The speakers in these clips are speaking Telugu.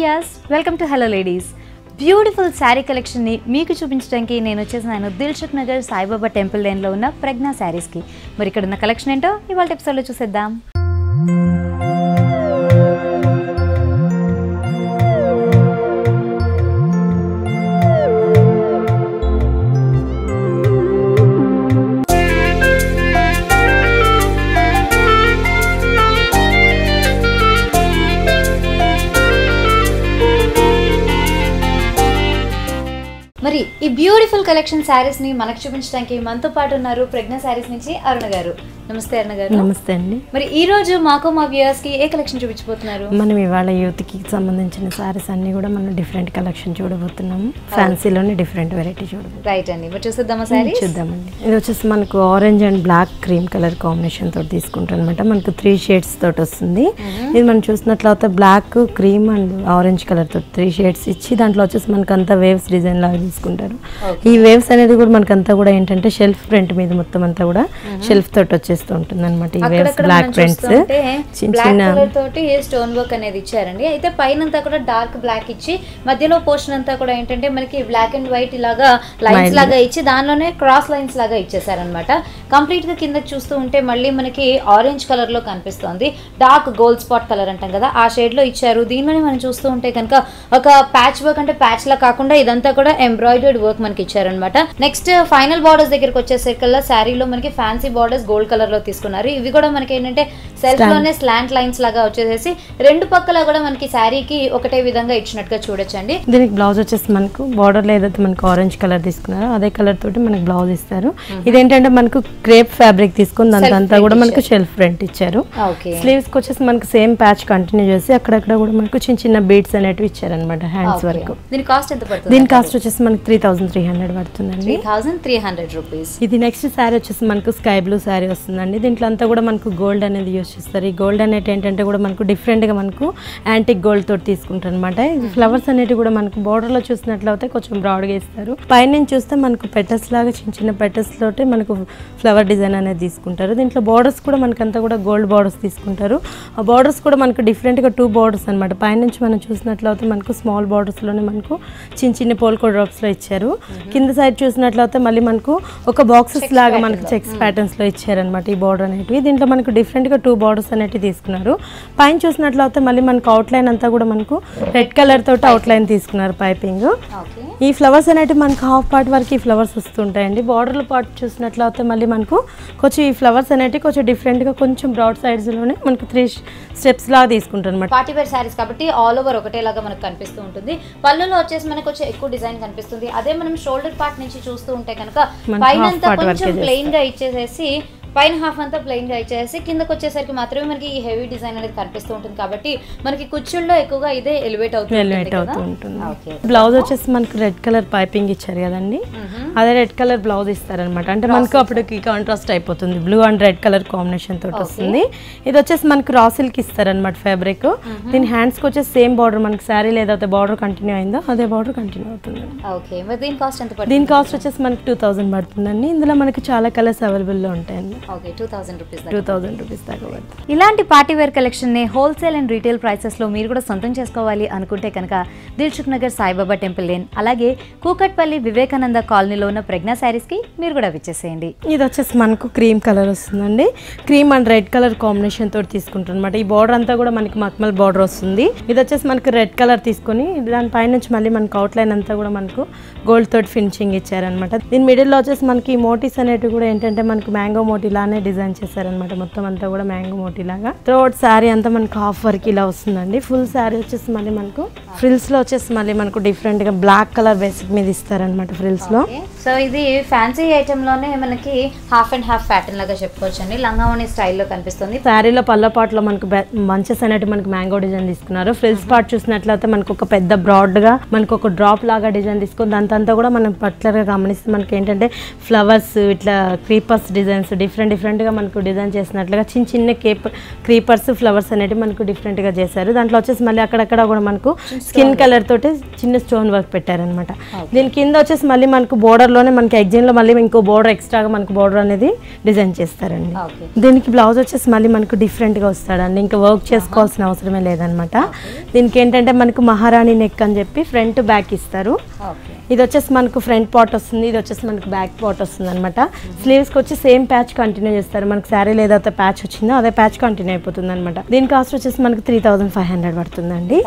Viewers, welcome to hello ladies. Beautiful sari కలెక్షన్ని మీకు చూపించడానికి నేను వచ్చేసాను దిల్సుఖ్ నగర్ సాయిబాబా టెంపుల్ లేన్లో ఉన్న ప్రజ్ఞా శారీస్కి. మరి ఇక్కడ ఉన్న కలెక్షన్ ఏంటో ఇవాళ ఎపిసోడ్లో చూసేద్దాం. మరి ఈ బ్యూటిఫుల్ కలెక్షన్ శారీస్ ని మనకు చూపించడానికి మనతో పాటు ఉన్నారు ప్రజ్ఞా శారీస్ నుంచి అరుణ గారు. నమస్తే అరుణ గారు. నమస్తే అండి. మరి ఈ రోజు మాకు మా వ్యూయర్స్ కి ఏ కలెక్షన్ చూపించబోతున్నారు? మనం ఇవాళ యూత్ కి సంబంధించిన శారీస్ అన్ని కూడా మనం డిఫరెంట్ కలెక్షన్ చూడబోతున్నాము. ఫ్యాన్సీలోనే డిఫరెంట్ వెరైటీ చూడబోతున్నాం. రైట్ అండి, మరి చూద్దామా శారీ? చూద్దామండి. ఇది వచ్చేసి మనకు orange and black cream colour combination తోటి తీసుకుంటాం అనమాట. మనకు 3 షేడ్స్ తోటి వస్తుంది. ఇది మనం చూసినట్లయితే black, cream and orange colour తోటి 3 షేడ్స్ ఇచ్చి దాంట్లో వచ్చేసి మనకు అంతా వేవ్స్ డిజైన్ లాగా తీసుకుంటారు. ఈ వేవ్స్ అనేది కూడా మనకంతా కూడా ఏంటంటే షెల్ఫ్ ప్రింట్ మీద మొత్తం అంతా కూడా షెల్ఫ్ తోటి వచ్చేస్తూ ఉంటుంది అనమాట. ఈ వేవ్స్ బ్లాక్ ప్రింట్స్ చిన్న తోటి స్టోన్ వర్క్ అనేది ఇచ్చారండి. అయితే పైన కూడా డార్క్ బ్లాక్ ఇచ్చి మధ్యలో పోర్షన్ అంతా కూడా ఏంటంటే మనకి బ్లాక్ అండ్ వైట్ ఇలాగా లైన్స్ లాగా ఇచ్చి దానిలోనే క్రాస్ లైన్స్ లాగా ఇచ్చేసారనమాట. కంప్లీట్ గా కింద చూస్తూ ఉంటే మళ్ళీ మనకి ఆరెంజ్ కలర్ లో కనిపిస్తుంది. డార్క్ గోల్డ్ స్పాట్ కలర్ అంటాం కదా, ఆ షేడ్ లో ఇచ్చారు. దీనిలోనే మనం చూస్తూ ఉంటే కనుక ఒక ప్యాచ్ వర్క్ అంటే ప్యాచ్ లా కాకుండా ఇదంతా కూడా ఎంబ్రాయిడర్డ్ వర్క్ మనకి ఇచ్చారనమాట. నెక్స్ట్ ఫైనల్ బార్డర్స్ దగ్గరకు వచ్చేసరికల్లా శారీలో మనకి ఫ్యాన్సీ బార్డర్స్ గోల్డ్ కలర్ లో తీసుకున్నారు. ఇవి కూడా మనకి ఏంటంటే సెల్ఫ్ లోనే స్లాంట్ లైన్స్ లాగా వచ్చేసేసి రెండు పక్కల కూడా మనకి శారీకి ఒకటే విధంగా ఇచ్చినట్టుగా చూడొచ్చండి. దీనికి బ్లౌజ్ వచ్చేసి మనకు బార్డర్ లో ఏదైతే మనకు ఆరెంజ్ కలర్ తీసుకున్నారో అదే కలర్ తోటి మనకి బ్లౌజ్ ఇస్తారు. ఇదేంటంటే మనకు క్రేప్ ఫ్యాబ్రిక్ తీసుకుని దాంతా కూడా మనకు షెల్ఫ్ ప్రింట్ ఇచ్చారు. స్లీవ్స్ కి వచ్చేసి మనకు సేమ్ ప్యాచ్ కంటిన్యూ చేసి అక్కడక్కడ కూడా మనకు చిన్న చిన్న బీడ్స్ అనేవి ఇచ్చారనమాట హ్యాండ్స్ వరకు. దీని కాస్ట్ ఎంత పడుతుంది? దీని కాస్ట్ వచ్చేసి మనకి 3300 పడుతుందండి. 3300 రూపీస్. ఇది నెక్స్ట్ శారీ వచ్చేసి మనకు స్కై బ్లూ శారీ వస్తుందండి. దీంట్లో అంతా కూడా మనకు గోల్డ్ అనేది యూజ్ చేస్తారు. ఈ గోల్డ్ అనేది ఏంటంటే కూడా మనకు డిఫరెంట్ గా మనకు యాంటిక్ గోల్డ్ తోటి తీసుకుంటారు అనమాట. ఫ్లవర్స్ అనేవి కూడా మనకు బోర్డర్ లో చూసినట్లయితే కొంచెం బ్రాడ్ గా ఇస్తారు. పైన చూస్తే మనకు పెటల్స్ లాగా చిన్న చిన్న పెటల్స్ తోటి మనకు ఫ్లవర్ డిజైన్ అనేది తీసుకుంటారు. దీంట్లో బోర్డర్స్ కూడా మనకంతా కూడా గోల్డ్ బోర్డర్స్ తీసుకుంటారు. ఆ బోర్డర్స్ కూడా మనకు డిఫరెంట్ గా 2 బోర్డర్స్ అనమాట. పైనుంచి మనం చూసినట్లయితే మనకు స్మాల్ బోర్డర్స్ లోనే మనకు చిన్న చిన్న పోల్కో డ్రాప్స్ లో ఇచ్చారు. కింద సైడ్ చూసినట్లయితే మళ్ళీ మనకు ఒక బాక్సెస్ లాగా మనకు చెక్స్ ప్యాటర్న్స్ లో ఇచ్చారనమాట ఈ బోర్డర్ అనేటివి. దీంట్లో మనకు డిఫరెంట్ గా 2 బోర్డర్స్ అనేటివి తీసుకున్నారు. పైన చూసినట్లయితే మళ్ళీ మనకు అవుట్ లైన్ అంతా కూడా మనకు రెడ్ కలర్ తోటి అవుట్ లైన్ తీసుకున్నారు పైపింగ్. ఈ ఫ్లవర్స్ అనేటివి మనకు హాఫ్ పార్ట్ వరకు ఈ ఫ్లవర్స్ వస్తుంటాయండి. బార్డర్ పార్ట్ చూసినట్లయితే మళ్ళీ మనకు కొంచెం ఈ ఫ్లవర్స్ అనేటివి కొంచెం డిఫరెంట్ గా కొంచెం బ్రాడ్ సైడ్స్ లోనే మనకు 3 స్టెప్స్ లాగా తీసుకుంటారు అనమాట. పార్టీ వేర్ శారీస్ కాబట్టి ఆల్ ఓవర్ ఒకటేలాగా మనకు కనిపిస్తూ ఉంటుంది. పళ్ళులో వచ్చేసి మనకు కొంచెం ఎక్కువ డిజైన్ కనిపిస్తుంది. అదే మనం షోల్డర్ పార్ట్ నుంచి చూస్తూ ఉంటే కనుక పైన కొంచెం ప్లెయిన్ గా ఇచ్చేసేసి పైన హాఫ్ అంతా ప్లెయిన్ గా ఇచ్చేసి కిందకి వచ్చేసరికి మాత్రమే మనకి ఈ హెవీ డిజైన్ అనేది కనిపిస్తూ ఉంటుంది. కాబట్టి మనకి కుచ్చుల్లో ఎక్కువగా ఇదే ఎలివేట్ అవుతూ ఉంటుంది. బ్లౌజ్ వచ్చేసి మనకు రెడ్ కలర్ పైపింగ్ ఇచ్చారు కదండి, అదే రెడ్ కలర్ బ్లౌజ్ ఇస్తారనమాట. అంటే మనకు అప్పటికి కాంట్రాస్ట్ అయిపోతుంది. Blue and red colour combination తోటి వస్తుంది. ఇది వచ్చేసి మనకు రా సిల్క్ ఇస్తారనమాట ఫ్యాబ్రిక్. దీని హ్యాండ్స్ కి వచ్చేసి సేమ్ బార్డర్ మనకి శారీ ఏదైతే బార్డర్ కంటిన్యూ అయిందో అదే బార్డర్ కంటిన్యూ అవుతుంది. దీని కాస్ట్ ఎంత? దీని కాస్ట్ వచ్చేసి మనకి 2000 పడుతుందండి. ఇందులో మనకి చాలా కలర్స్ అవైలబుల్ లో ఉంటాయండి. 2000 రూపీస్ దాకా పడుతుంది. ఇలాంటి పార్టీ వేర్ కలెక్షన్ ని హోల్సేల్ అండ్ రీటైల్ ప్రైసెస్ లో మీరు కూడా సొంతం చేసుకోవాలి అనుకుంటే కనుక Dilsukhnagar Saibaba temple lane అలాగే కూకట్పల్లి వివేకానంద కాలనీలో ఉన్న ప్రజ్ఞా శారీస్ కి మీరు కూడా విచ్చేసేయండి. ఇది వచ్చేసి మనకు క్రీమ్ కలర్ వస్తుందండి. Cream and red colour combination తోటి తీసుకుంటారు అనమాట. ఈ బార్డర్ అంతా కూడా మనకి మక్మల్ బార్డర్ వస్తుంది. ఇది వచ్చేసి మనకు రెడ్ కలర్ తీసుకుని దాని పై నుంచి మళ్ళీ మనకు అవుట్ లైన్ అంతా కూడా మనకు గోల్డ్ తోటి ఫినిషింగ్ ఇచ్చారనమాట. దీని మిడిల్ లో వచ్చేసి మనకి మోటీస్ అనేవి కూడా ఏంటంటే మనకు మ్యాంగో మోటీ లానే డిజైన్ చేశారనమాట. మొత్తం అంతా కూడా మ్యాంగో మోటీ లాగా త్రోట్ శారీ అంతా మనకు హాఫ్ వర్క్ ఇలా వస్తుందండి. ఫుల్ శారీ వచ్చేసి మళ్ళీ మనకు ఫ్రిల్స్ లో వచ్చేసి మళ్ళీ మనకు డిఫరెంట్ గా బ్లాక్ కలర్ బేసిక్ మీద ఇస్తారనమాట ఫ్రిల్స్ లో. సో ఇది ఫ్యాన్సీ ఐటమ్ లోనే మనకి హాఫ్ అండ్ హాఫ్ ప్యాటర్న్ లాగా చెప్పుకోవచ్చు అండి. లంగావోని స్టైల్లో కనిపిస్తుంది. శారీలో పల్ల పార్ట్ లో మనకు మంచెస్ అనేవి మనకి మ్యాంగో డిజైన్ తీసుకున్నారు. ఫ్రిల్స్ పార్ట్ చూసినట్లయితే మనకు ఒక పెద్ద బ్రాడ్ గా మనకు ఒక డ్రాప్ లాగా డిజైన్ తీసుకుని దాంతో కూడా మనం పర్టికులర్ గా గమనిస్తే మనకి ఏంటంటే ఫ్లవర్స్ ఇట్లా క్రీపర్స్ డిజైన్స్ డిఫరెంట్ డిఫరెంట్గా మనకు డిజైన్ చేసినట్లుగా చిన్న చిన్న క్రీపర్స్ ఫ్లవర్స్ అనేవి మనకు డిఫరెంట్గా చేశారు. దాంట్లో వచ్చేసి మళ్ళీ అక్కడక్కడ కూడా మనకు స్కిన్ కలర్ తోటి చిన్న స్టోన్ వర్క్ పెట్టారనమాట. దీని కింద వచ్చేసి మళ్ళీ మనకు బోర్డర్లోనే మనకి ఎగ్జిన్లో మళ్ళీ ఇంకో బోర్డర్ ఎక్స్ట్రాగా మనకు బోర్డర్ అనేది డిజైన్ చేస్తారండి. దీనికి బ్లౌజ్ వచ్చేసి మళ్ళీ మనకు డిఫరెంట్గా వస్తాడండి, ఇంకా వర్క్ చేసుకోవాల్సిన అవసరమే లేదనమాట. దీనికి ఏంటంటే మనకు మహారాణి నెక్ అని చెప్పి ఫ్రంట్ బ్యాక్ ఇస్తారు. ఇది వచ్చేసి మనకు ఫ్రంట్ పార్ట్ వస్తుంది, ఇది వచ్చేసి మనకు బ్యాక్ పార్ట్ వస్తుంది అనమాట. స్లీవ్స్కి వచ్చి సేమ్ ప్యాచ్ కంటిన్యూ చేస్తారు. మనకు శారీలో ఏదైతే ప్యాచ్ వచ్చిందో అదే ప్యాచ్ కంటిన్యూ అయిపోతుంది అనమాట. దీని కాస్ట్ వచ్చేసి మనకు 3500 పడుతుందండి.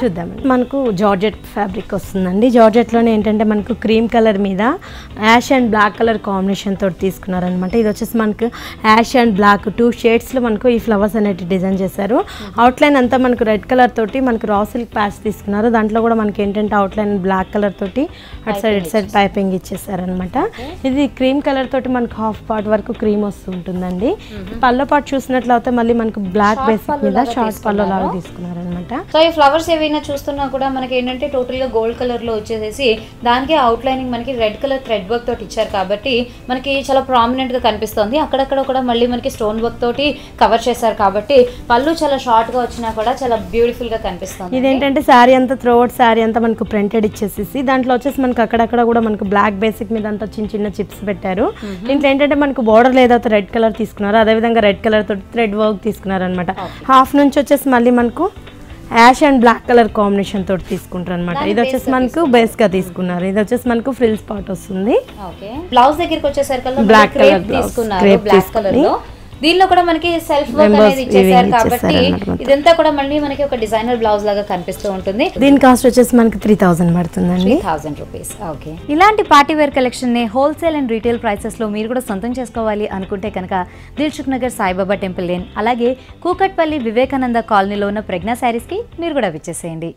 చూద్దాం. మనకు జార్జెట్ ఫ్యాబ్రిక్ వస్తుందండి. జార్జెట్లోనే ఏంటంటే మనకు క్రీమ్ కలర్ మీద ash and black colour combination తోటి తీసుకున్నారనమాట. ఇది వచ్చేసి మనకు యాష్ అండ్ బ్లాక్ 2 షేడ్స్లో మనకు ఈ ఫ్లవర్స్ అనేవి డిజైన్ చేశారు. అవుట్లైన్ అంతా మనకు రెడ్ కలర్ తోటి మనకు రా సిల్క్ ప్యాచ్ తీసుకున్నారు. దాంట్లో కూడా మనకి ఏంటంటే అవుట్లైన్ బ్లాక్ కలర్ తోటి అటు సైడ్ పైపింగ్ ఇచ్చేసారనమాట. ఇది క్రీమ్ కలర్ తోటి మనకు హాఫ్ పార్ట్ వరకు క్రీమ్ వస్తూ ఉంటుందండి. పళ్ళ పార్ట్ చూసినట్లయితే మళ్ళీ మనకు బ్లాక్ బేసిక్ మీద షార్ట్ పళ్ళ లాగా తీసుకున్నారనమాట. సో ఈ ఫ్లవర్స్ ఏవైనా చూస్తున్నా కూడా మనకి ఏంటంటే టోటల్ గా గోల్డ్ కలర్ లో వచ్చేసేసి దానికి అవుట్ లైనింగ్ మనకి రెడ్ కలర్ థ్రెడ్ వర్క్ తోటి ఇచ్చారు కాబట్టి మనకి చాలా ప్రామినెంట్ గా కనిపిస్తుంది. అక్కడక్కడ కూడా మళ్ళీ మనకి స్టోన్ వర్క్ తోటి కవర్ చేశారు కాబట్టి పళ్ళు చాలా షార్ట్ గా వచ్చినా కూడా చాలా బ్యూటిఫుల్ గా కనిపిస్తుంది. ఇదేంటంటే శారీ అంతా త్రోఅవుట్ శారీ అంతా మనకు ప్రింటెడ్ ఇచ్చేసేసి దాంట్లో వచ్చేసి మనకు అక్కడక్కడ కూడా మనకు బ్లాక్ బేసిక్ మీద అంతా చిన్న చిన్న చిప్స్ పెట్టారు. దీంట్లో ఏంటంటే మనకు బోర్డర్ లేదైతే రెడ్ కలర్ తీసుకున్నారు, అదేవిధంగా రెడ్ కలర్ తోటి థ్రెడ్ వర్క్ తీసుకున్నారు అనమాట. హాఫ్ నుంచి వచ్చేసి మళ్ళీ మనకు ash and black colour combination తోటి తీసుకుంటారు అనమాట. ఇది వచ్చేసి మనకు బేస్ గా తీసుకున్నారు. ఇది వచ్చేసి మనకు ఫ్రిల్స్ పార్ట్ వస్తుంది. బ్లౌజ్ దగ్గరికి వచ్చేసరికి బ్లాక్ కలర్ తీసుకున్నారు, బ్లాక్ కలర్ లో. దీనిలో కూడా మనకి సెల్ఫ్ వర్క్ అనేది ఇచ్చేసారు కాబట్టి ఇదంతా కూడా మళ్ళీ మనకి ఒక డిజైనర్ బ్లౌజ్ లాగా కనిపిస్తూ ఉంటుంది. దీని కాస్ట్ వచ్చేసి మనకి 3000 పడుతుందండి. 3000 రూపీస్. ఓకే. ఇలాంటి పార్టీ వేర్ కలెక్షన్ ని హోల్సేల్ అండ్ రీటైల్ ప్రైసెస్ లో మీరు కూడా సొంతం చేసుకోవాలి అనుకుంటే కనుక Dilsukhnagar Saibaba temple lane అలాగే కూకట్పల్లి వివేకానంద కాలనీలో ఉన్న ప్రజ్ఞా శారీస్ కి మీరు కూడా విచ్చేసేయండి.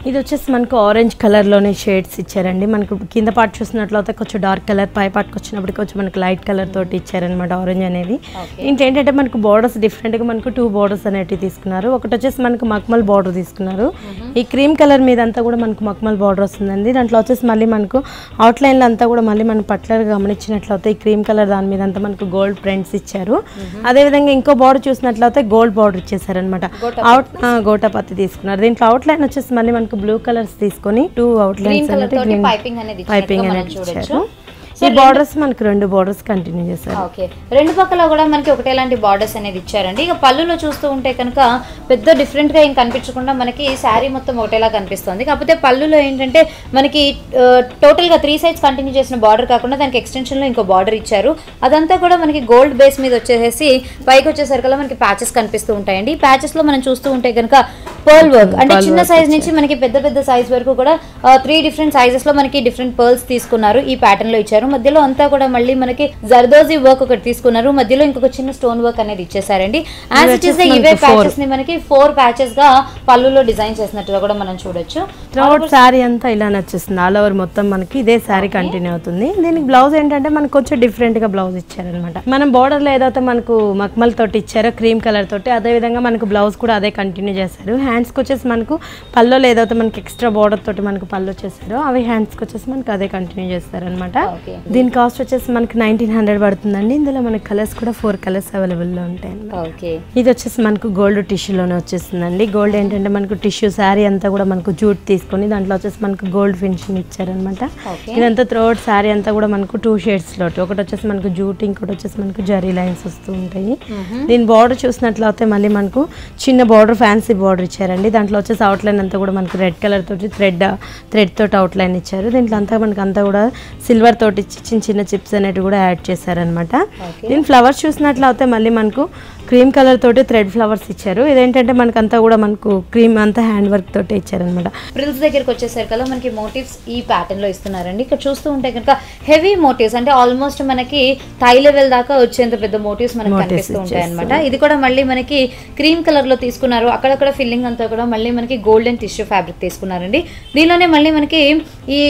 ఇది వచ్చేసి మనకు ఆరెంజ్ కలర్లోనే షేడ్స్ ఇచ్చారండి. మనకు కింద పార్ట్ చూసినట్లయితే కొంచెం డార్క్ కలర్, పై పార్ట్కి వచ్చినప్పటికి కొంచెం మనకు లైట్ కలర్ తోటి ఇచ్చారనమాట ఆరెంజ్ అనేది. ఇంకేంటంటే మనకు బార్డర్స్ డిఫరెంట్గా మనకు 2 బార్డర్స్ అనేవి తీసుకున్నారు. ఒకటి వచ్చేసి మనకు మక్మల్ బార్డర్ తీసుకున్నారు. ఈ క్రీమ్ కలర్ మీద అంతా కూడా మనకు మక్మల్ బార్డర్ వస్తుందండి. దాంట్లో వచ్చేసి మళ్ళీ మనకు అవుట్లైన్లో అంతా కూడా మళ్ళీ మనం పట్లర్ గమనించినట్లయితే ఈ క్రీమ్ కలర్ దాని మీద అంతా మనకు గోల్డ్ ప్రింట్స్ ఇచ్చారు. అదేవిధంగా ఇంకో బార్డర్ చూసినట్లయితే గోల్డ్ బార్డర్ ఇచ్చేసారనమాట. గోటాపత్తి తీసుకున్నారు. దీంట్లో అవుట్లైన్ వచ్చేసి మళ్ళీ మనకు బ్లూ కలర్స్ తీసుకొని 2 అవుట్లైన్స్ పైపింగ్ అనేది ఇచ్చారు. ఈ బార్డర్స్ మనకి 2 బార్డర్స్ కంటిన్యూ చేశారు. ఓకే. రెండు పక్కల కూడా మనకి ఒకటేలాంటి బార్డర్స్ అనేది ఇచ్చారండి. ఇక పళ్ళులో చూస్తూ ఉంటే కనుక పెద్ద డిఫరెంట్ గా ఏం కనిపించకుండా మనకి శారీ మొత్తం ఒకటేలా కనిపిస్తుంది. కాకపోతే పళ్ళులో ఏంటంటే మనకి టోటల్ గా 3 సైడ్స్ కంటిన్యూ చేసిన బార్డర్ కాకుండా దానికి ఎక్స్టెన్షన్ లో ఇంకో బార్డర్ ఇచ్చారు. అదంతా కూడా మనకి గోల్డ్ బేస్ మీద వచ్చేసి పైకి వచ్చేసరికల్లా మనకి ప్యాచెస్ కనిపిస్తూ ఉంటాయండి. ఈ ప్యాచెస్ లో మనం చూస్తూ ఉంటే కనుక పర్ల్ వర్క్ అంటే చిన్న సైజ్ నుంచి మనకి పెద్ద సైజ్ వరకు కూడా 3 డిఫరెంట్ సైజెస్ లో మనకి డిఫరెంట్ పర్ల్స్ తీసుకున్నారు. ఈ ప్యాటర్న్ లో ఇచ్చారు. మధ్యలో అంతా కూడా మళ్ళీ మనకి జర్దోజీ వర్క్ ఒకటి తీసుకున్నారు. మధ్యలో ఇంకొక చిన్న స్టోన్ వర్క్ అనేది ఇచ్చేసారండి. యాజ్ ఇట్ ఈస్ ఇవే ప్యాచెస్ ని మనకి 4 ప్యాచెస్ గా పళ్ళులో డిజైన్ చేసినట్టుగా కూడా మనం చూడొచ్చు. శారీ అంతా ఇలా నచ్చేస్తుంది. ఆల్ ఓవర్ మొత్తం మనకి ఇదే శారీ కంటిన్యూ అవుతుంది. దీనికి బ్లౌజ్ ఏంటంటే మనకు కొంచెం డిఫరెంట్ గా బ్లౌజ్ ఇచ్చారనమాట. మనం బోర్డర్ లో ఏదైతే మనకు మక్మల్ తోటి ఇచ్చారో క్రీమ్ కలర్ తోటి అదే విధంగా మనకు బ్లౌజ్ కూడా అదే కంటిన్యూ చేశారు. హ్యాండ్స్కి వచ్చేసి మనకు పళ్ళులో ఏదైతే మనకి ఎక్స్ట్రా బోర్డర్ తోటి మనకు పళ్ళు వచ్చేసారో అవి హ్యాండ్స్కి వచ్చేసి మనకు అదే కంటిన్యూ చేస్తారనమాట. దీని కాస్ట్ వచ్చేసి మనకి 1900 పడుతుందండి. ఇందులో మనకి కలర్స్ కూడా 4 కలర్స్ అవైలబుల్లో ఉంటాయి. ఇది వచ్చేసి మనకు గోల్డ్ టిష్యూలోనే వచ్చేస్తుందండి. గోల్డ్ ఏంటంటే మనకు టిష్యూ శారీ అంతా కూడా మనకు జూట్ తీసుకొని దాంట్లో వచ్చేసి మనకు గోల్డ్ ఫినిషింగ్ ఇచ్చారనమాట. ఇదంతా త్రోఅవుట్ శారీ అంతా కూడా మనకు 2 షేడ్స్ లో, ఒకటి వచ్చేసి మనకు జూట్, ఇంకోటి వచ్చేసి మనకు జరీ లైన్స్ వస్తూ ఉంటాయి. దీని బార్డర్ చూసినట్లయితే మళ్ళీ మనకు చిన్న బార్డర్, ఫ్యాన్సీ బార్డర్ ఇచ్చారండి. దాంట్లో వచ్చేసి అవుట్లైన్ అంతా కూడా మనకు రెడ్ కలర్ తోటి థ్రెడ్ తోటి అవుట్లైన్ ఇచ్చారు. దీంట్లో అంతా మనకి అంతా కూడా సిల్వర్ తోటి చిన్న చిన్న చిప్స్ అనేవి కూడా యాడ్ చేశారనమాట. దీని ఫ్లవర్స్ చూసినట్లయితే మళ్ళీ మనకు క్రీమ్ కలర్ తోటి థ్రెడ్ ఫ్లవర్స్ ఇచ్చారు. ఇదేంటంటే మనకంతా కూడా మనకు క్రీమ్ అంతా హ్యాండ్ వర్క్ తోటి ఇచ్చారనమాట. ఫ్రిల్స్ దగ్గరికి వచ్చేసరికి కదా మనకి మోటివ్స్ ఈ ప్యాటర్న్ లో ఇస్తున్నారండి. ఇక్కడ చూస్తూ ఉంటే కనుక హెవీ మోటివ్స్ అంటే ఆల్మోస్ట్ మనకి థై లెవెల్ దాకా వచ్చేంత పెద్ద మోటివ్స్ మనకి కనిపిస్తూ ఉంటాయి అనమాట. ఇది కూడా మళ్ళీ మనకి క్రీమ్ కలర్ లో తీసుకున్నారు. అక్కడక్కడ ఫిల్లింగ్ అంతా కూడా మళ్ళీ మనకి గోల్డెన్ టిష్యూ ఫ్యాబ్రిక్ తీసుకున్నారండి. దీనిలోనే మళ్ళీ మనకి ఈ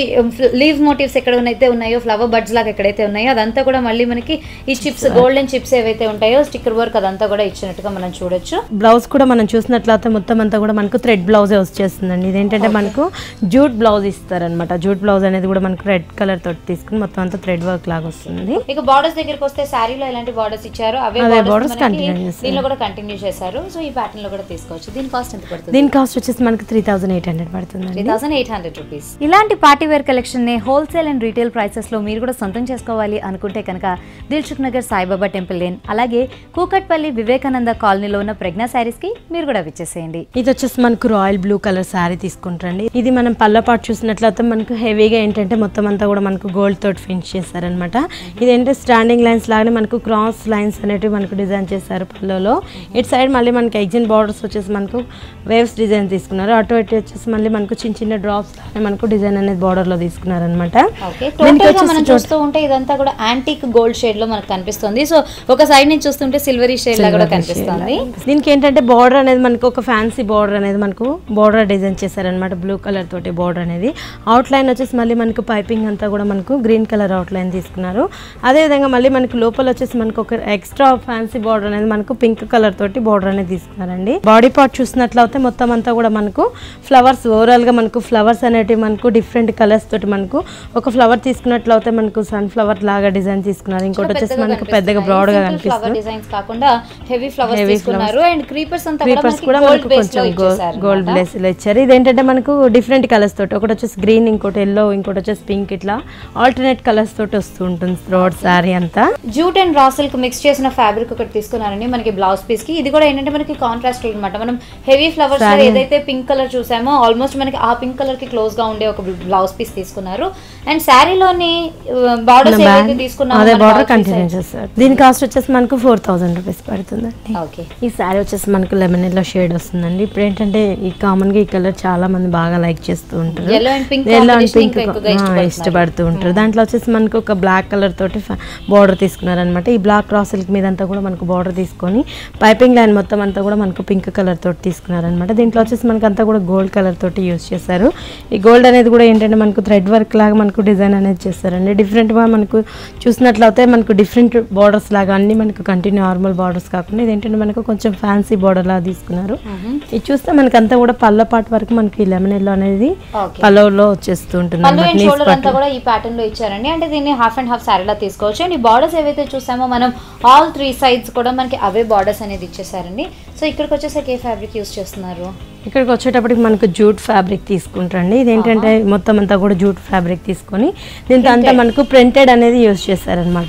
లీవ్ మోటివ్స్ ఎక్కడైతే ఉన్నాయో ఫ్లవర్ బడ్స్ లాగా ఎక్కడైతే ఉన్నాయో అదంతా కూడా మళ్ళీ మనకి ఈ చిప్స్ గోల్డెన్ చిప్స్ ఏవైతే ఉంటాయో స్టిక్కర్ వర్క్ అదంతా కూడా ఇచ్చినట్టుగా మనం చూడొచ్చు. బ్లౌజ్ కూడా మనం చూసినట్లయితే మొత్తం అంతా కూడా మనకు థ్రెడ్ బ్లౌజే వచ్చేస్తుందండి. ఇదేంటంటే మనకు జూట్ బ్లౌజ్ ఇస్తారనమాట. జూట్ బ్లౌజ్ అనేది కూడా మనకు రెడ్ కలర్ తోటి తీసుకుని మొత్తం అంతా థ్రెడ్ వర్క్ లాగా వస్తుంది. ఇక బార్డర్స్ దగ్గరికి వస్తే సారీలో ఎలాంటి బార్డర్స్ ఇచ్చారో అవే బార్డర్స్ దీనిలో కూడా కంటిన్యూ చేశారు. సో ఈ ప్యాటర్న్ లో కూడా తీసుకోవచ్చు. దీని కాస్ట్ ఎంత పడుతుంది? దీని కాస్ట్ వచ్చేసి మనకి 3800 పడుతుంది. 3800 రూపీస్. ఇలాంటి పార్టీ వేర్ కలెక్షన్ ని హోల్సేల్ అండ్ రీటైల్ ప్రైసెస్ లో మీరు కూడా సొంతం చేసుకోవాలి అనుకుంటే కనుక Dilsukhnagar Saibaba temple lane అలాగే కూకట్పల్లి వివేకానంద కాలనీలో ఉన్న ప్రజ్ఞా శారీస్ కి మీరు కూడా విచ్చేసేయండి. ఇది వచ్చేసి మనకు రాయల్ బ్లూ కలర్ శారీ తీసుకుంటారండి. ఇది మనం పళ్ళ పాటు చూసినట్లయితే మనకు హెవీగా ఏంటంటే మొత్తం అంతా కూడా మనకు గోల్డ్ తోటి ఫినిష్ చేశారనమాట. ఇదేంటే స్టాండింగ్ లైన్స్ లాగానే మనకు క్రాస్ లైన్స్ అనేటివి మనకు డిజైన్ చేశారు పళ్ళలో. ఇటు సైడ్ మళ్ళీ మనకి ఎగ్జిన్ బార్డర్స్ వచ్చేసి మనకు వేవ్స్ డిజైన్ తీసుకున్నారు. అటు ఇటు వచ్చేసి మళ్ళీ మనకు చిన్న చిన్న డ్రాప్స్ లాగానే మనకు డిజైన్ అనేది బార్డర్ లో తీసుకున్నారనమాట. మనం చూస్తూ ఉంటే ఇదంతా కూడా యాంటిక్ గోల్డ్ షేడ్ లో మనకు కనిపిస్తుంది. సో ఒక సైడ్ నుంచి చూస్తుంటే సిల్వరీ షేడ్ లా కూడా కనిపిస్తుంది. దీనికి ఏంటంటే బార్డర్ అనేది మనకు ఒక ఫ్యాన్సీ బార్డర్ అనేది మనకు బార్డర్ డిజైన్ చేశారనమాట. బ్లూ కలర్ తోటి బార్డర్ అనేది. అవుట్ లైన్ వచ్చేసి మళ్ళీ మనకు పైపింగ్ అంతా కూడా మనకు గ్రీన్ కలర్ అవుట్ లైన్ తీసుకున్నారు. అదేవిధంగా మళ్ళీ మనకు లోపల వచ్చేసి మనకు ఒక ఎక్స్ట్రా ఫ్యాన్సీ బార్డర్ అనేది మనకు పింక్ కలర్ తోటి బార్డర్ అనేది తీసుకున్నారండి. బాడీ పార్ట్ చూసినట్లయితే మొత్తం అంతా కూడా మనకు ఫ్లవర్స్ ఓవరాల్ గా మనకు ఫ్లవర్స్ అనేటివి మనకు డిఫరెంట్ కలర్స్ తోటి మనకు ఒక ఫ్లవర్ తీసుకున్నట్లయితే మనకు సన్ ఫ్లవర్ లాగా డిజైన్ తీసుకున్నారు. ఇంకోటి వచ్చేసి మనకు పెద్దగా బ్రాడ్ గా కనిపిస్తుంది. డిజైన్స్ కాకుండా హెవీ ఫ్లవర్స్ తీసుకున్నారు. అండ్ క్రీపర్స్ అంతా కూడా మనకు కొంచెం గోల్డ్ బేస్ లో ఇచ్చారు. ఇదేంటంటే మనకు డిఫరెంట్ కలర్స్ తోటి ఒకటి వచ్చేసి గ్రీన్, ఇంకోటి ఎల్లో, ఇంకోటి వచ్చేసి పింక్, ఇట్లా ఆల్టర్నేట్ కలర్స్ తోటి వస్తూ ఉంటుంది థ్రోట్ సారీ అంతా. Jute and raw silk mix చేసిన ఫ్యాబ్రిక్ ఒకటి తీసుకున్నారండి మనకి బ్లౌజ్ పీస్ కి. ఇది కూడా ఏంటంటే మనకి కాంట్రాస్ట్ అనమాట. మనం హెవీ ఫ్లవర్స్ ఏదైతే పింక్ కలర్ చూసామో ఆల్మోస్ట్ మనకి ఆ పింక్ కలర్ కి క్లోజ్ గా ఉండే ఒక బ్లౌజ్ పీస్ తీసుకున్నారు. అండ్ శారీలోని బార్డర్స్ ఏదైతే తీసుకున్నామో అదే బార్డర్ కంటిన్యూ చేస్తారు. దీని కాస్ట్ వచ్చేసి మనకు 4000 రూపీస్ పడుతుందండి. ఓకే. ఈ శారీ వచ్చేసి మనకు లెమన్ ఎల్లో షేడ్ వస్తుందండి. ఇప్పుడు ఏంటంటే ఈ కామన్ గా ఈ కలర్ చాలా మంది బాగా లైక్ చేస్తూ ఉంటారు. ఎల్లో అండ్ పింక్ ఇష్టపడుతూ ఉంటారు. దాంట్లో వచ్చేసి మనకు ఒక బ్లాక్ కలర్ తోటి బార్డర్ తీసుకున్నారనమాట. ఈ బ్లాక్ క్రాస్ సిల్క్ మీద అంతా కూడా మనకు బార్డర్ తీసుకొని పైపింగ్ లైన్ మొత్తం అంతా కూడా మనకు పింక్ కలర్ తోటి తీసుకున్నారనమాట. దీంట్లో వచ్చేసి మనకు అంతా కూడా గోల్డ్ కలర్ తోటి యూజ్ చేశారు. ఈ గోల్డ్ అనేది కూడా ఏంటంటే మనకు థ్రెడ్ వర్క్ లాగా మనకు డిజైన్ అనేది చేస్తారండి. డిఫరెంట్ గా మనకు చూసినట్లయితే మనకు డిఫరెంట్ బార్డర్స్ లాగా అన్ని మనకు కంటిన్యూ నార్మల్ బార్డర్స్ కాకుండా ఇదేంటంటే మనకు కొంచెం ఫ్యాన్సీ బార్డర్ లాగా తీసుకున్నారు. ఇది చూస్తే మనకి అంతా కూడా పళ్ళ పాటు వరకు మనకి లెమన్ ఎల్లో అనేది పళ్ళలో వచ్చేస్తూ ఉంటుంది. ఈ ప్యాటర్న్ లో ఇచ్చారండి. అంటే దీన్ని హాఫ్ అండ్ హాఫ్ శారీలా తీసుకోవచ్చు. అండ్ ఈ బార్డర్స్ ఏవైతే చూసామో మనం ఆల్ 3 సైడ్స్ కూడా మనకి అవే బార్డర్స్ అనేది ఇచ్చేసారండి. సో ఇక్కడికి వచ్చేసరికి ఏ ఫ్యాబ్రిక్ యూస్ చేస్తున్నారు? ఇక్కడికి వచ్చేటప్పటికి మనకు జూట్ ఫ్యాబ్రిక్ తీసుకుంటారండి. ఇదేంటంటే మొత్తం అంతా కూడా జూట్ ఫ్యాబ్రిక్ తీసుకొని దీంతో అంతా మనకు ప్రింటెడ్ అనేది యూజ్ చేస్తారనమాట.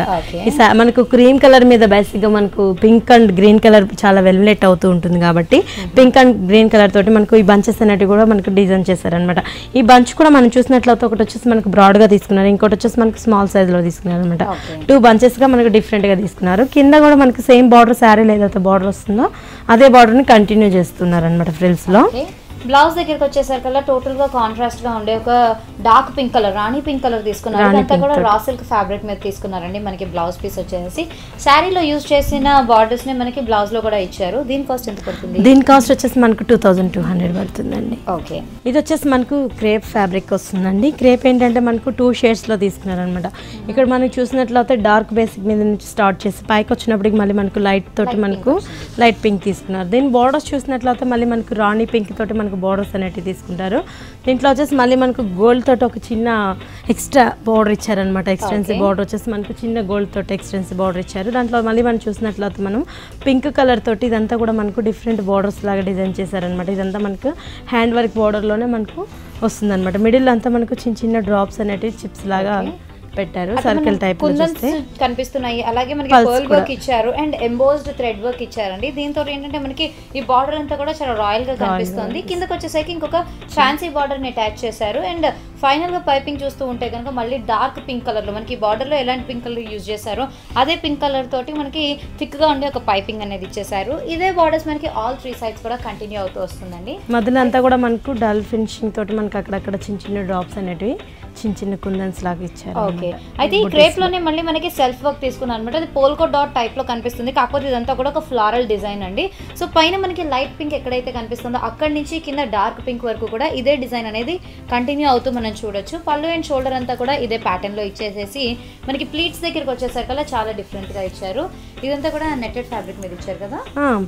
మనకు క్రీమ్ కలర్ మీద బేసిక్గా మనకు పింక్ అండ్ గ్రీన్ కలర్ చాలా వెల్వెట్ అవుతూ ఉంటుంది కాబట్టి పింక్ అండ్ గ్రీన్ కలర్ తోటి మనకు ఈ బంచెస్ అనేవి కూడా మనకు డిజైన్ చేశారనమాట. ఈ బంచ్ కూడా మనం చూసినట్లయితే ఒకటి వచ్చేసి మనకు బ్రాడ్ గా తీసుకున్నారు, ఇంకోటి వచ్చేసి మనకు స్మాల్ సైజ్ లో తీసుకున్నారు అనమాట. 2 bunches గా మనకు డిఫరెంట్ గా తీసుకున్నారు. కింద కూడా మనకు సేమ్ బార్డర్ శారీ ఏదైతే బార్డర్ వస్తుందో అదే బార్డర్ ని కంటిన్యూ చేస్తున్నారు అనమాట ఫ్రిల్స్ లో. బ్లౌజ్ దగ్గరికి వచ్చేసరికల్లా టోటల్ గా కాంట్రాస్ట్ గా ఉండే ఒక డార్క్ పింక్ కలర్, రాణి పింక్ కలర్ తీసుకున్నారు. అంతా కూడా రా సిల్క్ ఫ్యాబ్రిక్ మీద తీసుకున్నారండి. మనకి బ్లౌజ్ పీస్ వచ్చేసి శారీలో యూజ్ చేసిన బార్డర్స్ ని మనకి బ్లౌజ్ లో కూడా ఇచ్చారు. దీని కాస్ట్ ఎంత పడుతుంది? దీని కాస్ట్ వచ్చేసి మనకు 2200 పడుతుందండి. ఓకే. ఇది వచ్చేసి మనకు క్రేప్ ఫ్యాబ్రిక్ వస్తుందండి. క్రేప్ ఏంటంటే మనకు 2 షేడ్స్ లో తీసుకున్నారు అనమాట. ఇక్కడ మనకు చూసినట్లయితే డార్క్ బేసిక్ మీద నుంచి స్టార్ట్ చేసి పైకి వచ్చినప్పటికి మళ్ళీ మనకు లైట్ తోటి మనకు లైట్ పింక్ తీసుకున్నారు. దీని బార్డర్స్ చూసినట్లయితే మళ్ళీ మనకు రాణి పింక్ తోటి మనకు బార్డర్స్ అనేటివి తీసుకుంటారు. దీంట్లో వచ్చేసి మళ్ళీ మనకు గోల్డ్ తోటి ఒక చిన్న ఎక్స్ట్రా బార్డర్ ఇచ్చారనమాట. ఎక్స్టెన్సివ్ బార్డర్ వచ్చేసి మనకు చిన్న గోల్డ్ తోటి ఎక్స్టెన్సివ్ బార్డర్ ఇచ్చారు. దాంట్లో మళ్ళీ మనం చూసినట్లయితే మనం పింక్ కలర్ తోటి ఇదంతా కూడా మనకు డిఫరెంట్ బార్డర్స్ లాగా డిజైన్ చేశారనమాట. ఇదంతా మనకు హ్యాండ్ వర్క్ బార్డర్లోనే మనకు వస్తుంది అనమాట. మిడిల్ అంతా మనకు చిన్న చిన్న డ్రాప్స్ అనేటివి చిప్స్ లాగా పెట్టారు సర్కిల్ టైప్ కనిపిస్తున్నాయి. అలాగే మనకి పర్ల్ వర్క్ ఇచ్చారు అండ్ ఎంబోస్డ్ థ్రెడ్ వర్క్ ఇచ్చారండి. దీంతో ఏంటంటే మనకి ఈ బార్డర్ అంతా కూడా చాలా రాయల్ గా కనిపిస్తుంది. కిందకి వచ్చేసరికి ఇంకొక ఫ్యాన్సీ బార్డర్ ని అటాచ్ చేశారు. అండ్ ఫైనల్ గా పైపింగ్ చూస్తూ ఉంటే కనుక మళ్ళీ డార్క్ పింక్ కలర్ లో మనకి బార్డర్ లో ఎలాంటి పింక్ కలర్ యూజ్ చేశారో అదే పింక్ కలర్ తోటి మనకి థిక్ గా ఉండే ఒక పైపింగ్ అనేది ఇచ్చేసారు. ఇదే బార్డర్స్ మనకి ఆల్ 3 సైడ్స్ కూడా కంటిన్యూ అవుతూ వస్తుందండి. మధ్యలో అంతా కూడా మనకు డల్ ఫినిషింగ్ తోటి మనకి అక్కడక్కడ చిన్న చిన్న డ్రాప్స్ అనేటివి చిన్న చిన్న కుందన్స్ లాగా ఇచ్చారు. ఓకే, అయితే ఈ క్రేప్ లోనే మళ్ళీ మనకి సెల్ఫ్ వర్క్ తీసుకున్నాను అనమాట. అది పోల్కో డాట్ టైప్ లో కనిపిస్తుంది, కాకపోతే ఇదంతా కూడా ఒక ఫ్లారల్ డిజైన్ అండి. సో పైన మనకి లైట్ పింక్ ఎక్కడైతే కనిపిస్తుందో అక్కడి నుంచి కింద డార్క్ పింక్ వరకు కూడా ఇదే డిజైన్ అనేది కంటిన్యూ అవుతూ మనం చూడొచ్చు. పళ్ళు అండ్ షోల్డర్ అంతా కూడా ఇదే ప్యాటర్న్ లో ఇచ్చేసేసి మనకి ప్లీట్స్ దగ్గరికి వచ్చేసరికల్లా చాలా డిఫరెంట్ గా ఇచ్చారు. ఇదంతా కూడా నెట్టెడ్ ఫ్యాబ్రిక్ మీద ఇచ్చారు కదా.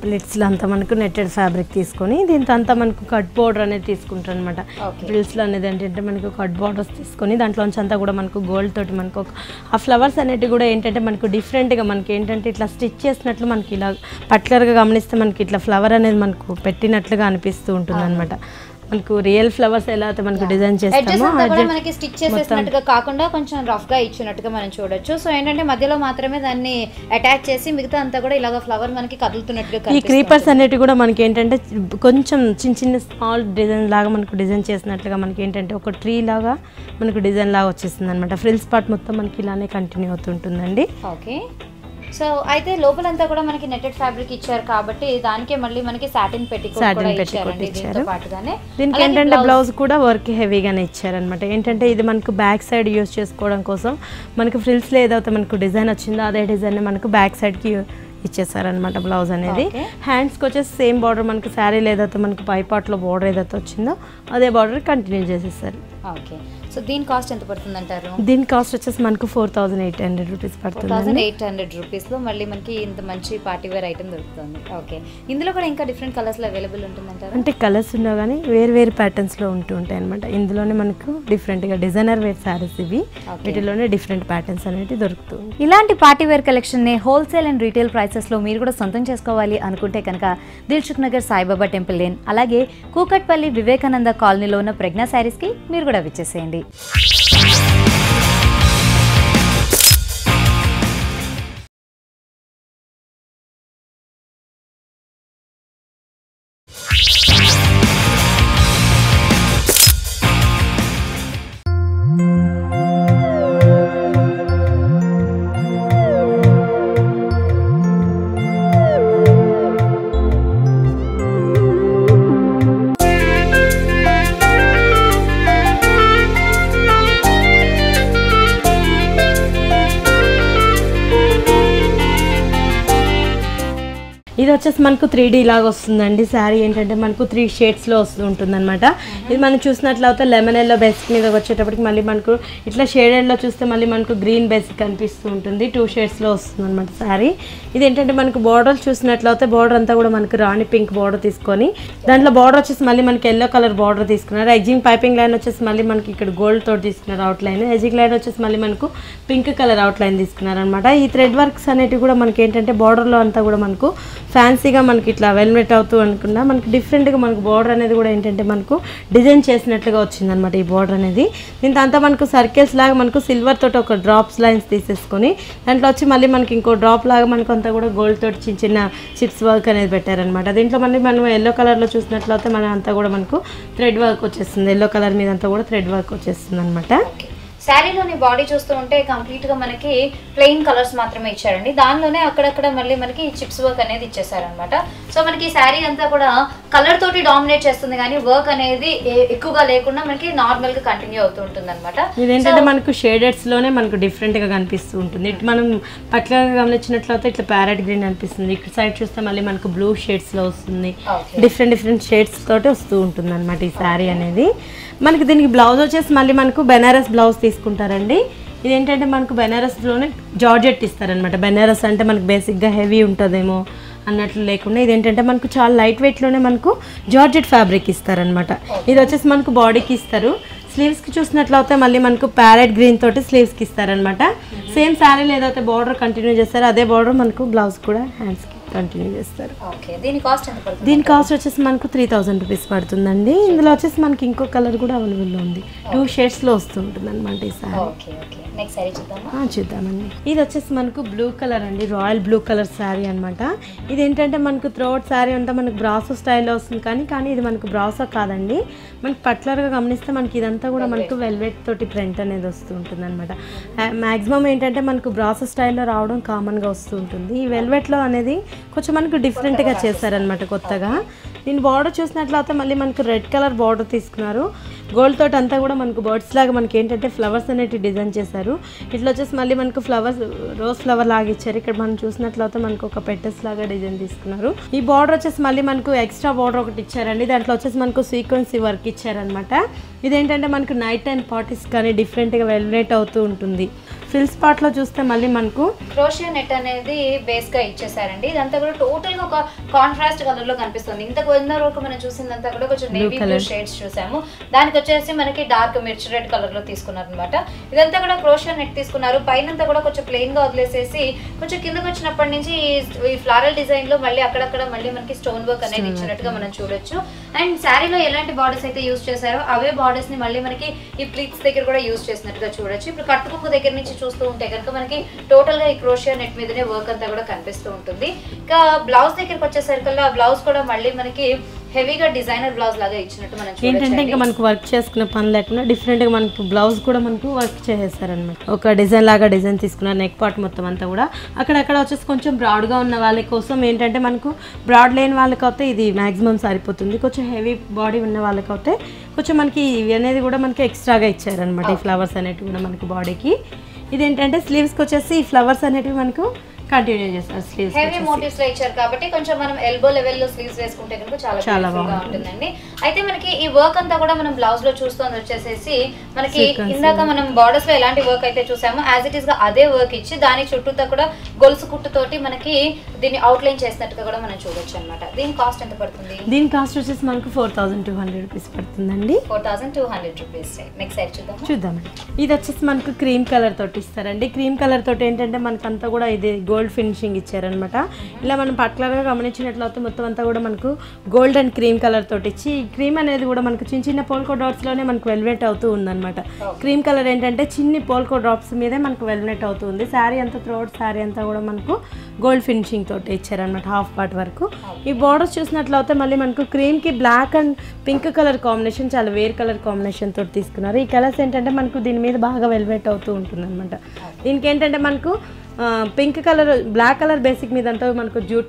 ప్లీట్స్ లో అంతా మనకు నెట్టెడ్ ఫ్యాబ్రిక్ తీసుకొని దీంతో అంతా మనకు కట్ బోర్డర్ అనేది తీసుకుంటారు అనమాట. ప్లీట్స్ లో అనేది ఏంటంటే మనకు కట్ బోర్డర్స్ తీసుకొని దాంట్లోంచి అంతా కూడా మనకు గోల్డ్ తోటి మనకు ఆ ఫ్లవర్స్ అనేటివి కూడా ఏంటంటే మనకు డిఫరెంట్గా మనకి ఏంటంటే ఇట్లా స్టిచ్ చేసినట్లు మనకి ఇలా పర్టికులర్గా గమనిస్తే మనకి ఇట్లా ఫ్లవర్ అనేది మనకు పెట్టినట్లుగా అనిపిస్తూ ఉంటుంది అనమాట. మనకు రియల్ ఫ్లవర్స్ ఎలా అయితే మనకు డిజైన్ చేస్తామో మనకి స్టిచ్ చేసేసినట్టుగా కాకుండా కొంచెం రఫ్ గా ఇచ్చినట్టుగా మనం చూడొచ్చు. సో ఏంటంటే మధ్యలో మాత్రమే దాన్ని అటాచ్ చేసి మిగతా అంతా కూడా ఇలాగ ఫ్లవర్ మనకి కదులుతున్నట్టుగా. ఈ క్రీపర్స్ అనేటివి కూడా మనకి ఏంటంటే కొంచెం చిన్న చిన్న స్మాల్ డిజైన్ లాగా మనకు డిజైన్ చేసినట్లుగా మనకి ఏంటంటే ఒక ట్రీ లాగా మనకు డిజైన్ లాగా వచ్చేస్తుంది అనమాట. ఫ్రిల్స్ పార్ట్ మొత్తం మనకి ఇలానే కంటిన్యూ అవుతుంటుందండి. ఓకే, సో అయితే లోపలంతా కూడా మనకి నెట్టెడ్ ఫ్యాబ్రిక్ ఇచ్చారు కాబట్టి దానికే మళ్ళీ మనకి సాటిన్ పెట్టికోట్ ఇచ్చారు. దీనికి ఏంటంటే బ్లౌజ్ కూడా వర్క్ హెవీగానే ఇచ్చారనమాట. ఏంటంటే ఇది మనకు బ్యాక్ సైడ్ యూస్ చేసుకోవడం కోసం మనకు ఫ్రిల్స్లో ఏదైతే మనకు డిజైన్ వచ్చిందో అదే డిజైన్ మనకు బ్యాక్ సైడ్కి ఇచ్చేసారనమాట బ్లౌజ్ అనేది. హ్యాండ్స్కి వచ్చేసి సేమ్ బార్డర్ మనకు శారీలో ఏదైతే మనకు పై పార్ట్లో బార్డర్ ఏదైతే వచ్చిందో అదే బార్డర్ కంటిన్యూ చేసేసారు. ఓకే, సో దీని కాస్ట్ ఎంత పడుతుంది అంటారు? దీని కాస్ట్ వచ్చేసి మనకు 4800 రూపీస్ పడుతుంది. 4800 రూపీస్లో మళ్ళీ మనకి ఇంత మంచి పార్టీ వేర్ ఐటమ్ దొరుకుతుంది. ఓకే, ఇందులో కూడా ఇంకా డిఫరెంట్ కలర్స్లో అవైలబుల్ ఉంటుందంటారు? అంటే కలర్స్ ఉన్నా కానీ వేరు ప్యాటర్న్స్లో ఉంటూ ఉంటాయి అనమాట. ఇందులోనే మనకు డిఫరెంట్గా డిజైనర్ వేర్ శారీస్ ఇవి, వీటిలోనే డిఫరెంట్ ప్యాటర్న్స్ అనేవి దొరుకుతుంది. ఇలాంటి పార్టీ వేర్ కలెక్షన్ని హోల్సేల్ అండ్ రీటైల్ ప్రైసెస్లో మీరు కూడా సొంతం చేసుకోవాలి అనుకుంటే కనుక Dilsukhnagar Saibaba temple lane అలాగే కూకట్పల్లి వివేకానంద కాలనీలో ఉన్న ప్రజ్ఞా శారీస్కి మీరు కూడా విచ్చేసేయండి. ఇది వచ్చేసి మనకు 3D లాగా వస్తుందండి. శారీ ఏంటంటే మనకు 3 షేడ్స్లో వస్తూ ఉంటుంది అనమాట. ఇది మనం చూసినట్లయితే లెమన్ ఎల్లో బేసిక్ మీద వచ్చేటప్పటికి మళ్ళీ మనకు ఇట్లా షేడెడ్లో చూస్తే మళ్ళీ మనకు గ్రీన్ బేసిక్ కనిపిస్తూ ఉంటుంది. 2 షేడ్స్లో వస్తుంది అనమాట శారీ. ఇది ఏంటంటే మనకు బార్డర్ చూసినట్లయితే బార్డర్ అంతా కూడా మనకు రాణి పింక్ బార్డర్ తీసుకొని దాంట్లో బార్డర్ వచ్చేసి మళ్ళీ మనకి ఎల్లో కలర్ బార్డర్ తీసుకున్నారు. ఎడ్జింగ్ పైపింగ్ లైన్ వచ్చేసి మళ్ళీ మనకి ఇక్కడ గోల్డ్ తోటి తీసుకున్నారు అవుట్ లైన్. ఎడ్జింగ్ లైన్ వచ్చేసి మళ్ళీ మనకు పింక్ కలర్ అవుట్ లైన్ తీసుకున్నారు అనమాట. ఈ థ్రెడ్ వర్క్స్ అనేటివి కూడా మనకి ఏంటంటే బార్డర్లో అంతా కూడా మనకు ఫ్యాన్సీగా మనకి ఇట్లా వెల్వెట్ అవుతూ అనుకున్నా మనకి డిఫరెంట్గా మనకు బార్డర్ అనేది కూడా ఏంటంటే మనకు డిజైన్ చేసినట్లుగా వచ్చిందనమాట ఈ బార్డర్ అనేది. దీంతో అంతా మనకు సర్కిల్స్ లాగా మనకు సిల్వర్ తోటి ఒక డ్రాప్స్ లైన్స్ తీసేసుకొని దాంట్లో వచ్చి మళ్ళీ మనకి ఇంకో డ్రాప్ లాగా మనకు అంతా కూడా గోల్డ్ తోటి చిన్న చిన్న చిప్స్ వర్క్ అనేది పెట్టారనమాట. దీంట్లో మళ్ళీ మనం ఎల్లో కలర్లో చూసినట్లయితే మన అంతా కూడా మనకు థ్రెడ్ వర్క్ వచ్చేస్తుంది. ఎల్లో కలర్ మీద అంతా కూడా థ్రెడ్ వర్క్ వచ్చేస్తుంది అనమాట. శారీలోని బాడీ చూస్తూ ఉంటే కంప్లీట్ గా మనకి ప్లెయిన్ కలర్స్ మాత్రమే ఇచ్చారండి. దానిలోనే అక్కడక్కడ మళ్ళీ మనకి చిప్స్ వర్క్ అనేది ఇచ్చేసారనమాట. సో మనకి శారీ అంతా కూడా కలర్ తోటి డామినేట్ చేస్తుంది కానీ వర్క్ అనేది ఎక్కువగా లేకుండా మనకి నార్మల్ గా కంటిన్యూ అవుతూ ఉంటుంది అనమాట. ఇదేంటంటే మనకు షేడెడ్స్ లోనే మనకు డిఫరెంట్ గా కనిపిస్తూ ఉంటుంది. ఇటు మనం పర్టికులర్ గమనించినట్లయితే ఇట్లా ప్యారెట్ గ్రీన్ అనిపిస్తుంది. ఇక్కడ సైడ్ చూస్తే మళ్ళీ మనకు బ్లూ షేడ్స్ లో వస్తుంది. డిఫరెంట్ షేడ్స్ తోటి వస్తూ ఉంటుంది అనమాట ఈ శారీ అనేది. మనకి దీనికి బ్లౌజ్ వచ్చేసి మళ్ళీ మనకు బెనారస్ బ్లౌజ్ తీసుకుంటారండి. ఇదేంటంటే మనకు బెనారస్లోనే జార్జెట్ ఇస్తారనమాట. బెనారస్ అంటే మనకు బేసిక్గా హెవీ ఉంటుందేమో అన్నట్లు లేకుండా ఇదేంటంటే మనకు చాలా లైట్ వెయిట్లోనే మనకు జార్జెట్ ఫ్యాబ్రిక్ ఇస్తారనమాట. ఇది వచ్చేసి మనకు బాడీకి ఇస్తారు. స్లీవ్స్కి చూసినట్లయితే మళ్ళీ మనకు ప్యారెట్ గ్రీన్ తోటి స్లీవ్స్కి ఇస్తారనమాట. సేమ్ శారీలో ఏదైతే బార్డర్ కంటిన్యూ చేస్తారో అదే బార్డర్ మనకు బ్లౌజ్ కూడా హ్యాండ్స్కి కంటిన్యూ చేస్తారు. దీని కాస్ట్ వచ్చేసి మనకు 3000 రూపీస్ పడుతుందండి. ఇందులో వచ్చేసి మనకి ఇంకో కలర్ కూడా అవైలబుల్లో ఉంది. 2 షేడ్స్లో వస్తుంటుంది అనమాట ఈ సారీ. నెక్స్ట్ సారీ చూద్దామా? చూద్దామండి. ఇది వచ్చేసి మనకు బ్లూ కలర్ అండి, రాయల్ బ్లూ కలర్ శారీ అనమాట. ఇది ఏంటంటే మనకు త్రోట్ శారీ అంతా మనకు బ్రాసో స్టైల్లో వస్తుంది, కానీ ఇది మనకు బ్రాసో కాదండి. మనకి పర్టికులర్గా గమనిస్తే మనకి ఇదంతా కూడా మనకు వెల్వెట్ తోటి ప్రింట్ అనేది వస్తూ ఉంటుంది అనమాట. మ్యాక్సిమం ఏంటంటే మనకు బ్రాసో స్టైల్లో రావడం కామన్గా వస్తూ ఉంటుంది. ఈ వెల్వెట్లో అనేది కొంచెం మనకు డిఫరెంట్గా చేశారనమాట కొత్తగా. దీని బార్డర్ చూసినట్లయితే మళ్ళీ మనకు రెడ్ కలర్ బార్డర్ తీసుకున్నారు. గోల్డ్ తోటి అంతా కూడా మనకు బర్డ్స్ లాగా మనకి ఏంటంటే ఫ్లవర్స్ అనేవి డిజైన్ చేశారు. ఇట్లా వచ్చేసి మళ్ళీ మనకు ఫ్లవర్స్ రోజ్ ఫ్లవర్ లాగా ఇచ్చారు. ఇక్కడ మనం చూసినట్లయితే మనకు ఒక పెటల్స్ లాగా డిజైన్ తీసుకున్నారు. ఈ బార్డర్ వచ్చేసి మళ్ళీ మనకు ఎక్స్ట్రా బార్డర్ ఒకటి ఇచ్చారండి. దాంట్లో వచ్చేసి మనకు సీక్వెన్సీ వర్క్ ఇచ్చారనమాట. ఇదేంటంటే మనకు నైట్ టైం పార్టీస్ కానీ డిఫరెంట్గా వెల్వెట్ అవుతూ ఉంటుంది. ఫ్రిల్ స్పాట్లో చూస్తే మళ్ళీ మనకు క్రోషియా నెట్ అనేది బేస్గా ఇచ్చేసారండి. ఇదంతా కూడా టోటల్గా ఒక కాంట్రాస్ట్ కలర్లో కనిపిస్తుంది. ఇంతకు వరకు మనం చూసిందంతా కూడా కొంచెం నేవీ బ్లూ షేడ్స్ చూసాము. దానికి వచ్చేసి మనకి డార్క్ మిర్చి రెడ్ కలర్లో తీసుకున్నారు అనమాట. ఇదంతా కూడా క్రోషియా నెట్ తీసుకున్నారు. పైనంతా కూడా కొంచెం ప్లెయిన్గా వదిలేసేసి కొంచెం కిందకి వచ్చినప్పటి నుంచి ఈ ఫ్లారల్ డిజైన్లో మళ్ళీ అక్కడక్కడ మళ్ళీ మనకి స్టోన్ వర్క్ అనేది ఇచ్చినట్టుగా మనం చూడొచ్చు. అండ్ శారీలో ఎలాంటి బార్డర్స్ అయితే యూజ్ చేశారో అవే బార్డర్స్ ని మళ్ళీ మనకి ఈ ప్లీట్స్ దగ్గర కూడా యూజ్ చేసినట్టుగా చూడొచ్చు. ఇప్పుడు కట్టుకుక్క దగ్గర నుంచి చూస్తూ ఉంటే కనుక మనకి టోటల్ గా ఈ క్రోషియా నెట్ మీదనే వర్క్ అంతా కూడా కనిపిస్తూ ఉంటుంది. ఇంకా బ్లౌజ్ దగ్గరికి వచ్చేసరికల్లా బ్లౌజ్ కూడా మళ్ళీ మనకి హెవీగా డిజైనర్ బ్లౌజ్ లాగా ఇచ్చినట్టు మనం చూడొచ్చు. ఏంటంటే ఇంకా మనకు వర్క్ చేసుకునే పని లేకుండా డిఫరెంట్గా మనకు బ్లౌజ్ కూడా మనకు వర్క్ చేసేసారనమాట. ఒక డిజైన్ లాగా డిజైన్ తీసుకున్నారు. నెక్ పార్ట్ మొత్తం అంతా కూడా అక్కడక్కడ వచ్చేసి కొంచెం బ్రాడ్గా ఉన్న వాళ్ళ కోసం ఏంటంటే మనకు బ్రాడ్ లేని వాళ్ళకైతే ఇది మ్యాక్సిమం సరిపోతుంది. కొంచెం హెవీ బాడీ ఉన్న వాళ్ళకైతే కొంచెం మనకి ఇవి అనేది కూడా మనకి ఎక్స్ట్రాగా ఇచ్చారనమాట. ఈ ఫ్లవర్స్ అనేటివి కూడా మనకు బాడీకి. ఇదేంటంటే స్లీవ్స్కి వచ్చేసి ఈ ఫ్లవర్స్ అనేటివి మనకు కంటిన్యూ చేస్తారు. స్లీవ్స్ హెవీ మోటివ్స్ లో ఇచ్చారు కాబట్టి కొంచెం మనం ఎల్బో లెవెల్ లో స్లీవ్స్ వేసుకుంటే కనుక చాలా బాగా ఉంటుందండి. అయితే మనకి ఈ వర్క్ అంతా కూడా మనం బ్లౌజ్ లో చూస్తుంది వచ్చేసేసి మనకి ఇందాక మనం బార్డర్స్ లో ఎలాంటి వర్క్ అయితే చూసామో యాజ్ ఇట్ ఈస్ గా అదే వర్క్ ఇచ్చి దాని చుట్టూతో కూడా గొలుసు కుట్టుతోటి మనకి దీన్ని అవుట్లైన్ చేసినట్టుగా కూడా మనం చూడొచ్చు అనమాట. దీని కాస్ట్ ఎంత పడుతుంది? దీని కాస్ట్ వచ్చేసి మనకు 4200 రూపీస్ పడుతుందండి. 4200 రూపీస్. నెక్స్ట్ సైడ్ చూద్దామండి. ఇది వచ్చేసి మనకు క్రీమ్ కలర్ తోటి ఇస్తారండి. క్రీమ్ కలర్ తోటి ఏంటంటే మనకంతా కూడా ఇది గోల్డ్ ఫినిషింగ్ ఇచ్చారనమాట. ఇలా మనం పర్టికులర్గా గమనించినట్లయితే మొత్తం అంతా కూడా మనకు గోల్డ్ అండ్ క్రీమ్ కలర్ తోటి ఇచ్చి ఈ క్రీమ్ అనేది కూడా మనకు చిన్న చిన్న పోల్కో డాట్స్ లోనే మనకు వెల్వెట్ అవుతూ ఉందన్నమాట. క్రీమ్ కలర్ ఏంటంటే చిన్ని పోల్కో డ్రాప్స్ మీదే మనకు వెల్వెట్ అవుతూ ఉంది. శారీ అంతా త్రోట్ శారీ అంతా కూడా మనకు గోల్డ్ ఫినిషింగ్ తోటి ఇచ్చారనమాట హాఫ్ పార్ట్ వరకు. ఈ బార్డర్స్ చూసినట్లయితే మళ్ళీ మనకు క్రీమ్ కి black and pink colour combination చాలా వేర్ కలర్ కాంబినేషన్ తోటి తీసుకున్నారు. ఈ కలర్స్ ఏంటంటే మనకు దీని మీద బాగా వెల్వెట్ అవుతూ ఉంటుంది అనమాట. దీనికి ఏంటంటే మనకు pink colour black colour basic మీద అంతా మనకు జూట్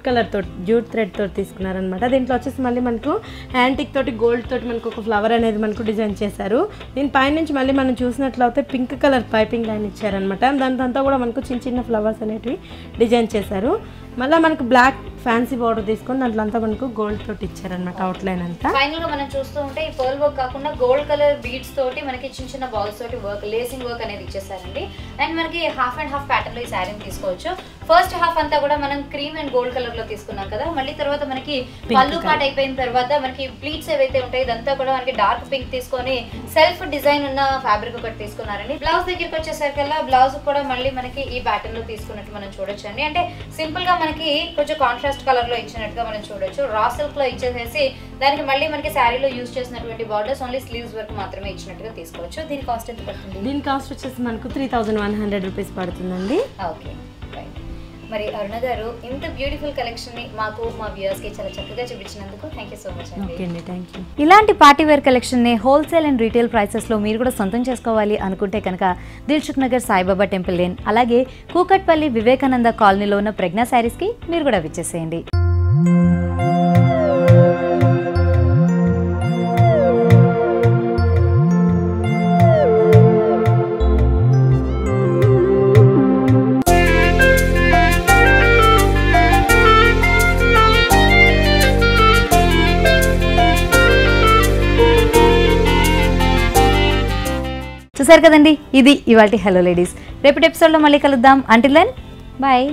థ్రెడ్ తోటి తీసుకున్నారనమాట. దీంట్లో వచ్చేసి మళ్ళీ మనకు యాంటిక్ తోటి గోల్డ్ తోటి మనకు ఒక ఫ్లవర్ అనేది మనకు డిజైన్ చేశారు. దీని పైనుంచి మళ్ళీ మనం చూసినట్లయితే పింక్ కలర్ పైపింగ్ లైన్ ఇచ్చారనమాట. దాంతో కూడా మనకు చిన్న చిన్న ఫ్లవర్స్ అనేటివి డిజైన్ చేశారు. మళ్ళీ మనకు బ్లాక్ ఫ్యాన్సీ బార్డర్ తీసుకొని దాంట్లో అంతా మనకు గోల్డ్ తోటి ఇచ్చారనమాట అవుట్లైన్ అంతా. ఫైనల్ గా మనం చూస్తూ ఉంటే ఈ పర్ల్ వర్క్ కాకుండా గోల్డ్ కలర్ బీడ్స్ తోటి మనకి చిన్న చిన్న బాల్స్ తోటి వర్క్ లేసింగ్ వర్క్ అనేది ఇచ్చేసారండి. అండ్ మనకి హాఫ్ అండ్ హాఫ్ ప్యాటర్న్ లో ఈ శారీని తీసుకోవచ్చు. ఫస్ట్ హాఫ్ అంతా కూడా మనం క్రీమ్ అండ్ గోల్డ్ కలర్ లో తీసుకున్నాం కదా. మళ్ళీ తర్వాత మనకి పళ్ళు పార్ట్ అయిపోయిన తర్వాత మనకి ప్లీట్స్ ఏవైతే ఉంటాయి ఇదంతా కూడా మనకి డార్క్ పింక్ తీసుకొని సెల్ఫ్ డిజైన్ ఉన్న ఫ్యాబ్రిక్ ఒకటి తీసుకున్నారండి. బ్లౌజ్ దగ్గరికి వచ్చేసరికల్లా బ్లౌజ్ కూడా మళ్ళీ మనకి ఈ ప్యాటర్న్ లో తీసుకున్నట్టు మనం చూడొచ్చు అండి. అంటే సింపుల్ గా మనకి కొంచెం కాంట్రాస్ట్ కలర్ లో ఇచ్చినట్టుగా మనం చూడొచ్చు. రా సిల్క్ లో ఇచ్చేసేసి దానికి మళ్ళీ మనకి శారీలో యూజ్ చేసినటువంటి బార్డర్స్ ఓన్లీ స్లీవ్స్ వరకు మాత్రమే ఇచ్చినట్టుగా తీసుకోవచ్చు. దీని కాస్ట్ ఎంత పడుతుంది? దీని కాస్ట్ వచ్చేసి మనకు 3100 రూపీస్ పడుతుందండి. ఓకే. మరి అరుణ గారు ఇంత బ్యూటిఫుల్ కలెక్షన్ ని మాకు మా వ్యూయర్స్ కి చాలా చక్కగా చూపించినందుకు థాంక్యూ సో మచ్ అండి. ఓకే అండి, థాంక్యూ. ఇలాంటి పార్టీ వేర్ కలెక్షన్ ని హోల్సేల్ అండ్ రీటైల్ ప్రైసెస్ లో మీరు కూడా సొంతం చేసుకోవాలి అనుకుంటే కనుక Dilsukhnagar Saibaba temple lane అలాగే కూకట్పల్లి వివేకానంద కాలనీలో ఉన్న ప్రజ్ఞా శారీస్ కి మీరు కూడా విచ్చేసేయండి. చూసారు కదండి, ఇది ఇవాల్టి హలో లేడీస్. రేపటి ఎపిసోడ్లో మళ్ళీ కలుద్దాం. Until then bye.